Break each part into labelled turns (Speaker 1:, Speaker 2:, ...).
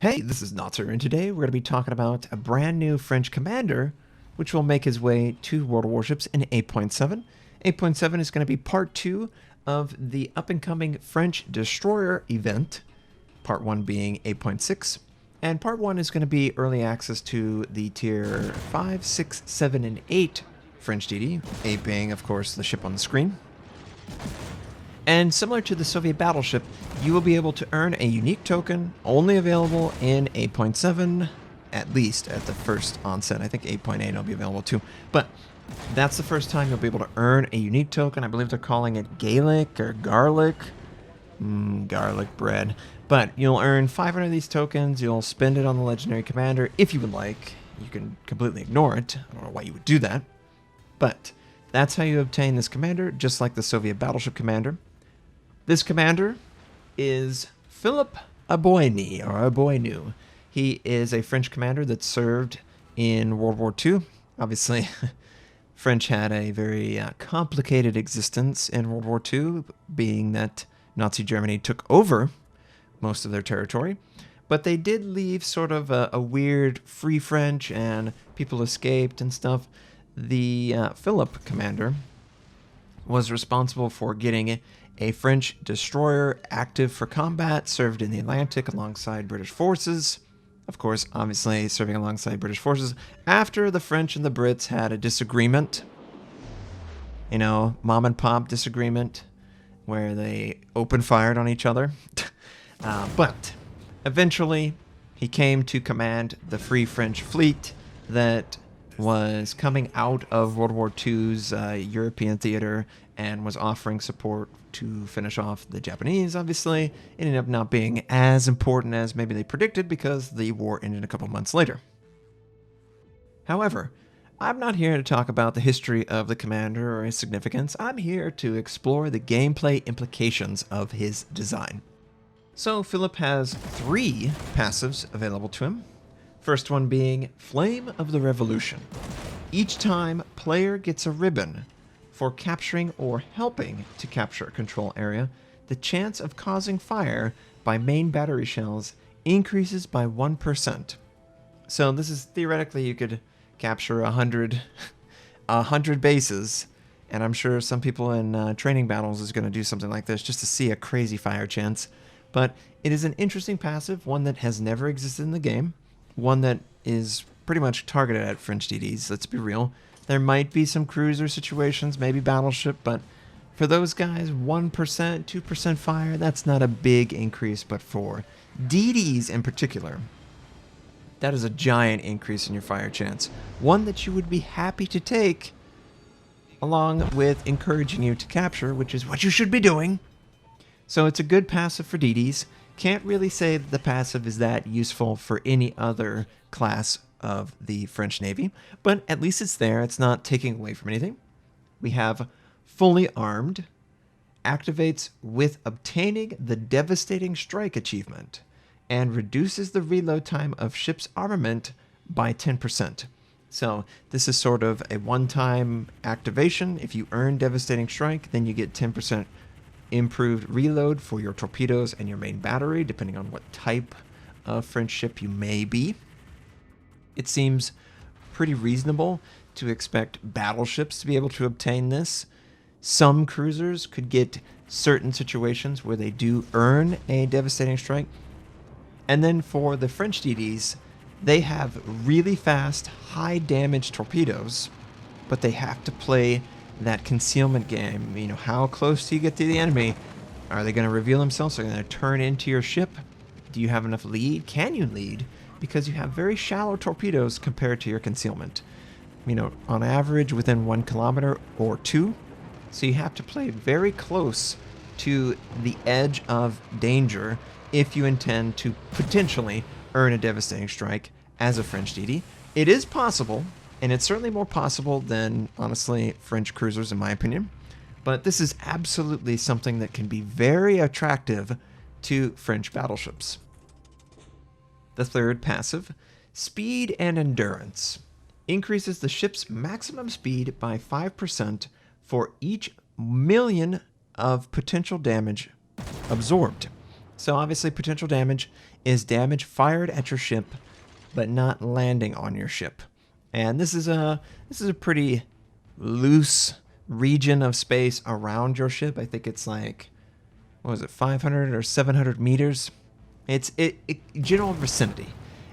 Speaker 1: Hey, this is Notser, and today we're going to be talking about a brand new French commander which will make his way to World of Warships in 8.7. 8.7 is going to be part 2 of the up-and-coming French destroyer event, part 1 being 8.6, and part 1 is going to be early access to the tier 5, 6, 7, and 8 French DD, 8 being, of course, the ship on the screen. And similar to the Soviet battleship, you will be able to earn a unique token only available in 8.7, at least at the first onset. I think 8.8 will be available too. But that's the first time you'll be able to earn a unique token. I believe they're calling it Gaelic or Garlic. Garlic bread. But you'll earn 500 of these tokens. You'll spend it on the legendary commander if you would like. You can completely ignore it. I don't know why you would do that. But that's how you obtain this commander, just like the Soviet battleship commander. This commander is Philippe Aboigny, or Aboigny. He is a French commander that served in World War II. Obviously, French had a very complicated existence in World War II, being that Nazi Germany took over most of their territory. But they did leave sort of a weird free French, and people escaped and stuff. The Philippe commander was responsible for getting a French destroyer active for combat, served in the Atlantic alongside British forces. Of course, obviously serving alongside British forces after the French and the Brits had a disagreement. You know, mom and pop disagreement where they open fired on each other. But eventually he came to command the Free French Fleet that was coming out of World War II's European theater and was offering support to finish off the Japanese. Obviously, it ended up not being as important as maybe they predicted because the war ended a couple months later. However, I'm not here to talk about the history of the commander or his significance. I'm here to explore the gameplay implications of his design. So Philip has 3 passives available to him. First one being Flame of the Revolution. Each time player gets a ribbon for capturing or helping to capture a control area, the chance of causing fire by main battery shells increases by 1%. So this is theoretically you could capture 100 bases, and I'm sure some people in training battles is going to do something like this just to see a crazy fire chance. But it is an interesting passive, one that has never existed in the game. One that is pretty much targeted at French DDs, let's be real. There might be some cruiser situations, maybe battleship, but for those guys, 1%, 2% fire, that's not a big increase, but for DDs in particular, that is a giant increase in your fire chance. One that you would be happy to take, along with encouraging you to capture, which is what you should be doing. So it's a good passive for DDs. Can't really say that the passive is that useful for any other class of the French Navy, but at least it's there. It's not taking away from anything. We have Fully Armed, activates with obtaining the Devastating Strike achievement, and reduces the reload time of ship's armament by 10%. So this is sort of a one-time activation. If you earn Devastating Strike, then you get 10% improved reload for your torpedoes and your main battery, depending on what type of French ship you may be. It seems pretty reasonable to expect battleships to be able to obtain this. Some cruisers could get certain situations where they do earn a Devastating Strike. And then for the French DDs, they have really fast, high damage torpedoes, but they have to play that concealment game. You know, how close do you get to the enemy? Are they going to reveal themselves? Are they going to turn into your ship? Do you have enough lead? Can you lead? Because you have very shallow torpedoes compared to your concealment. You know, on average within 1 kilometer or 2. So you have to play very close to the edge of danger if you intend to potentially earn a Devastating Strike as a French DD. It is possible, and it's certainly more possible than, honestly, French cruisers, in my opinion. But this is absolutely something that can be very attractive to French battleships. The third passive, Speed and Endurance, increases the ship's maximum speed by 5% for each million of potential damage absorbed. So obviously potential damage is damage fired at your ship, but not landing on your ship. And this is a pretty loose region of space around your ship. I think it's like, what was it, 500 or 700 meters? It's general vicinity.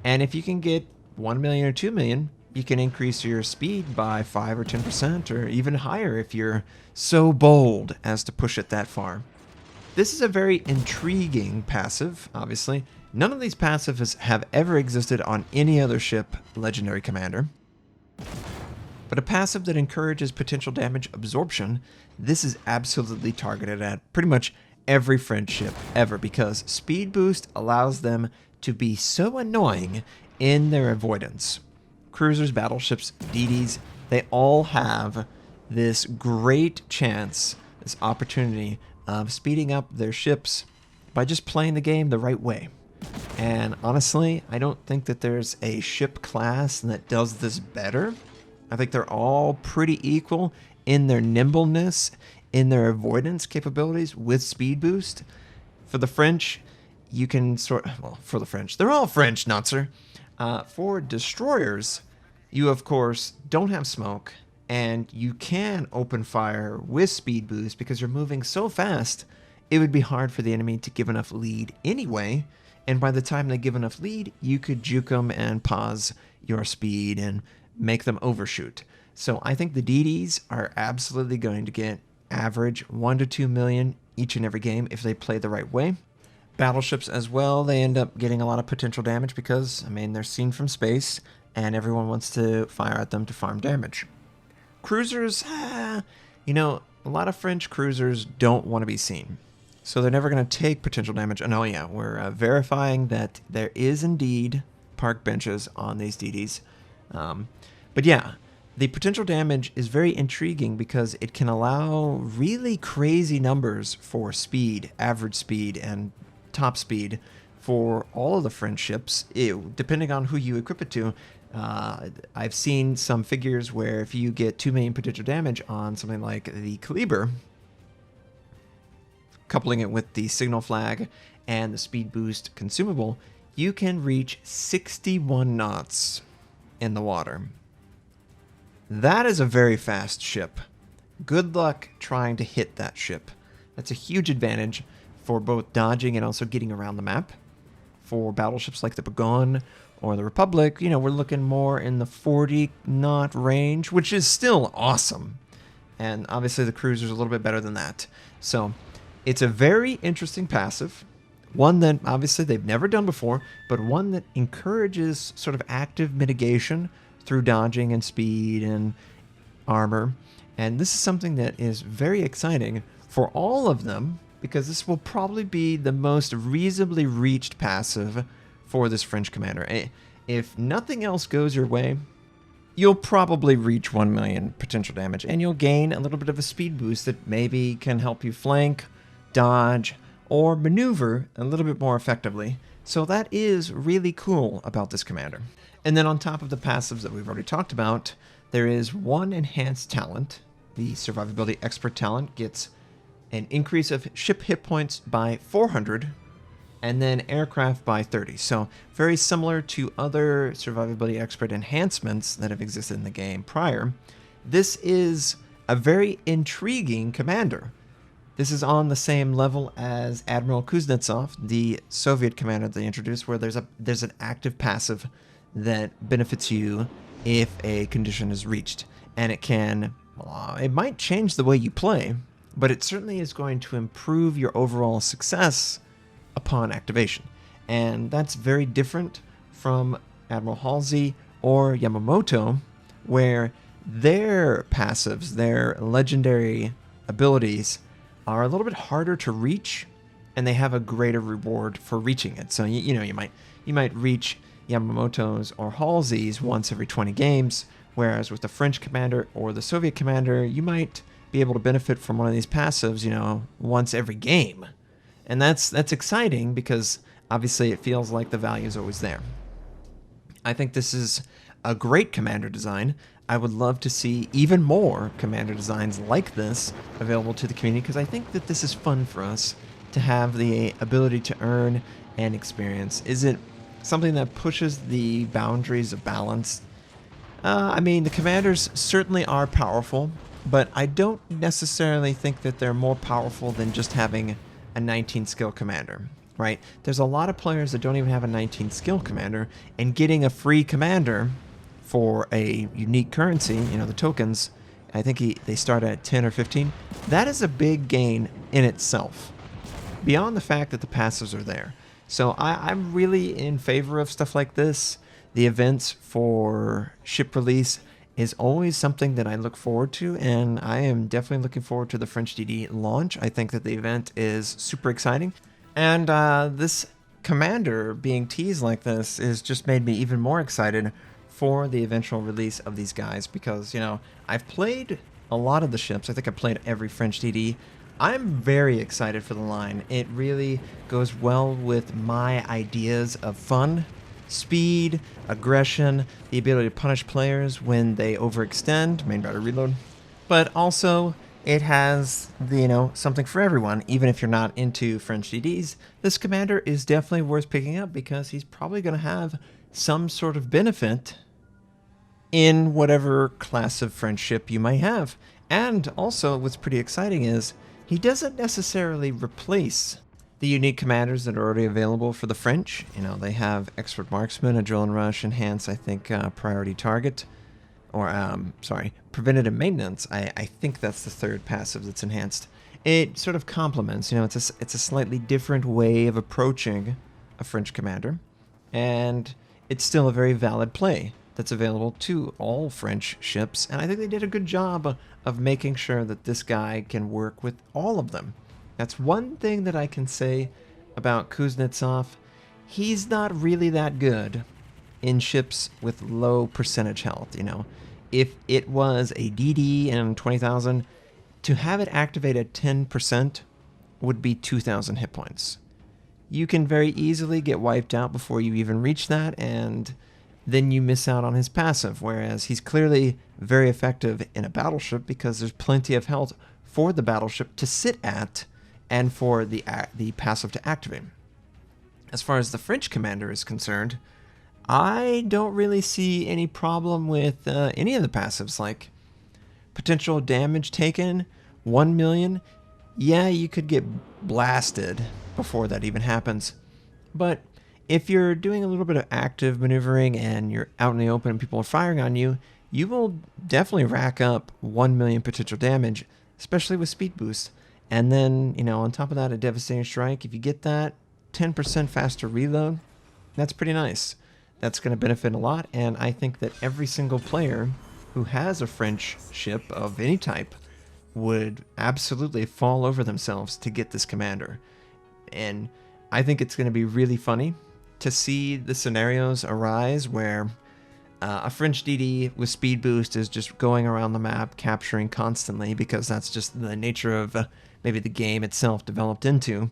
Speaker 1: And if you can get 1 million or 2 million, you can increase your speed by 5 or 10% or even higher if you're so bold as to push it that far. This is a very intriguing passive, obviously. None of these passives have ever existed on any other ship, Legendary Commander. But a passive that encourages potential damage absorption, this is absolutely targeted at pretty much every French ship ever, because speed boost allows them to be so annoying in their avoidance. Cruisers, battleships, DDs, they all have this great chance, this opportunity of speeding up their ships by just playing the game the right way. And honestly, I don't think that there's a ship class that does this better. I think they're all pretty equal in their nimbleness, in their avoidance capabilities with speed boost. For the French, you can for the French, they're all French, Notser. For destroyers, you of course don't have smoke, and you can open fire with speed boost because you're moving so fast, it would be hard for the enemy to give enough lead anyway. And by the time they give enough lead, you could juke them and pause your speed and make them overshoot. So I think the DDs are absolutely going to get average 1 to 2 million each and every game if they play the right way. Battleships as well, they end up getting a lot of potential damage because, I mean, they're seen from space and everyone wants to fire at them to farm damage. Cruisers, you know, a lot of French cruisers don't want to be seen. So they're never going to take potential damage. And oh yeah, we're verifying that there is indeed park benches on these DDs. But yeah, the potential damage is very intriguing because it can allow really crazy numbers for speed, average speed, and top speed for all of the French ships, depending on who you equip it to. I've seen some figures where if you get 2 million potential damage on something like the Caliber, coupling it with the signal flag and the speed boost consumable, you can reach 61 knots in the water. That is a very fast ship. Good luck trying to hit that ship. That's a huge advantage for both dodging and also getting around the map. For battleships like the Burgoyne or the Republic, you know, we're looking more in the 40 knot range, which is still awesome. And obviously the cruiser's a little bit better than that. So it's a very interesting passive, one that obviously they've never done before, but one that encourages sort of active mitigation through dodging and speed and armor. And this is something that is very exciting for all of them, because this will probably be the most reasonably reached passive for this French commander. If nothing else goes your way, you'll probably reach 1 million potential damage, and you'll gain a little bit of a speed boost that maybe can help you flank, dodge, or maneuver a little bit more effectively. So that is really cool about this commander. And then on top of the passives that we've already talked about, there is one enhanced talent. The Survivability Expert talent gets an increase of ship hit points by 400 and then aircraft by 30. So very similar to other Survivability Expert enhancements that have existed in the game prior. This is a very intriguing commander. This is on the same level as Admiral Kuznetsov, the Soviet commander they introduced, where there's an active passive that benefits you if a condition is reached. And it might change the way you play, but it certainly is going to improve your overall success upon activation. And that's very different from Admiral Halsey or Yamamoto, where their passives, their legendary abilities, are a little bit harder to reach, and they have a greater reward for reaching it. So you might reach Yamamoto's or Halsey's once every 20 games, whereas with the French commander or the Soviet commander, you might be able to benefit from one of these passives, once every game. And that's exciting because obviously it feels like the value is always there. I think this is a great commander design. I would love to see even more commander designs like this available to the community, because I think that this is fun for us to have the ability to earn and experience? Is it something that pushes the boundaries of balance? I mean, the commanders certainly are powerful, but I don't necessarily think that they're more powerful than just having a 19 skill commander, right? There's a lot of players that don't even have a 19 skill commander, and getting a free commander for a unique currency, you know, the tokens, I think they start at 10 or 15, that is a big gain in itself, beyond the fact that the passives are there. So I'm really in favor of stuff like this. The events for ship release is always something that I look forward to, and I am definitely looking forward to the French DD launch. I think that the event is super exciting, and this commander being teased like this has just made me even more excited for the eventual release of these guys, because, you know, I've played a lot of the ships. I think I played every French DD. I'm very excited for the line. It really goes well with my ideas of fun, speed, aggression, the ability to punish players when they overextend, main battery reload, but also it has the, you know, something for everyone. Even if you're not into French DDs, this commander is definitely worth picking up, because he's probably going to have some sort of benefit in whatever class of French ship you might have. And also, what's pretty exciting is he doesn't necessarily replace the unique commanders that are already available for the French. You know, they have Expert Marksman, Adrenaline Rush, Enhance, I think, Priority Target, or, sorry, Preventative Maintenance. I think that's the third passive that's enhanced. It sort of complements, you know, it's a slightly different way of approaching a French commander, and it's still a very valid play that's available to all French ships, and I think they did a good job of making sure that this guy can work with all of them. That's one thing that I can say about Kuznetsov. He's not really that good in ships with low percentage health, you know. If it was a DD and 20,000, to have it activate at 10% would be 2,000 hit points. You can very easily get wiped out before you even reach that, and then you miss out on his passive, whereas he's clearly very effective in a battleship because there's plenty of health for the battleship to sit at and for the passive to activate. As far as the French commander is concerned, I don't really see any problem with any of the passives, like potential damage taken, 1 million. Yeah, you could get blasted before that even happens, but if you're doing a little bit of active maneuvering and you're out in the open and people are firing on you, you will definitely rack up 1 million potential damage, especially with speed boost. And then, you know, on top of that, a devastating strike. If you get that 10% faster reload, that's pretty nice. That's going to benefit a lot, and I think that every single player who has a French ship of any type would absolutely fall over themselves to get this commander. And I think it's going to be really funny to see the scenarios arise where a French DD with speed boost is just going around the map capturing constantly, because that's just the nature of maybe the game itself developed into.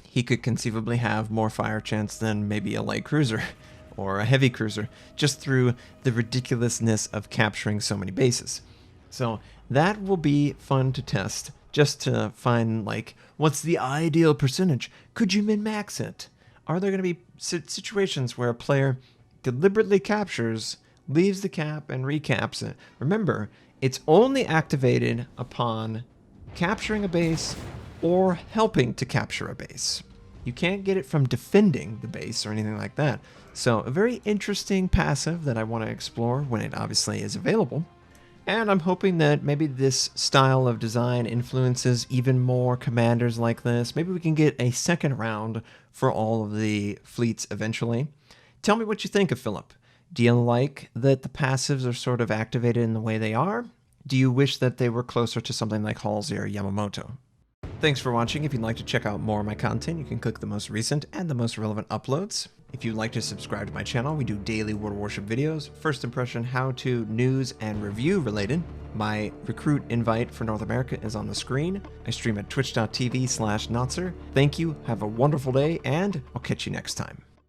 Speaker 1: He could conceivably have more fire chance than maybe a light cruiser or a heavy cruiser, just through the ridiculousness of capturing so many bases. So that will be fun to test, just to find, like, what's the ideal percentage? Could you min-max it? Are there going to be situations where a player deliberately captures, leaves the cap, and recaps it? Remember, it's only activated upon capturing a base or helping to capture a base. You can't get it from defending the base or anything like that. So a very interesting passive that I want to explore when it obviously is available. And I'm hoping that maybe this style of design influences even more commanders like this. Maybe we can get a second round for all of the fleets eventually. Tell me what you think of Philip. Do you like that the passives are sort of activated in the way they are? Do you wish that they were closer to something like Halsey or Yamamoto? Thanks for watching. If you'd like to check out more of my content, you can click the most recent and the most relevant uploads. If you'd like to subscribe to my channel, we do daily World of Warship videos, first impression, how-to, news, and review related. My recruit invite for North America is on the screen. I stream at twitch.tv/Notser. Thank you, have a wonderful day, and I'll catch you next time.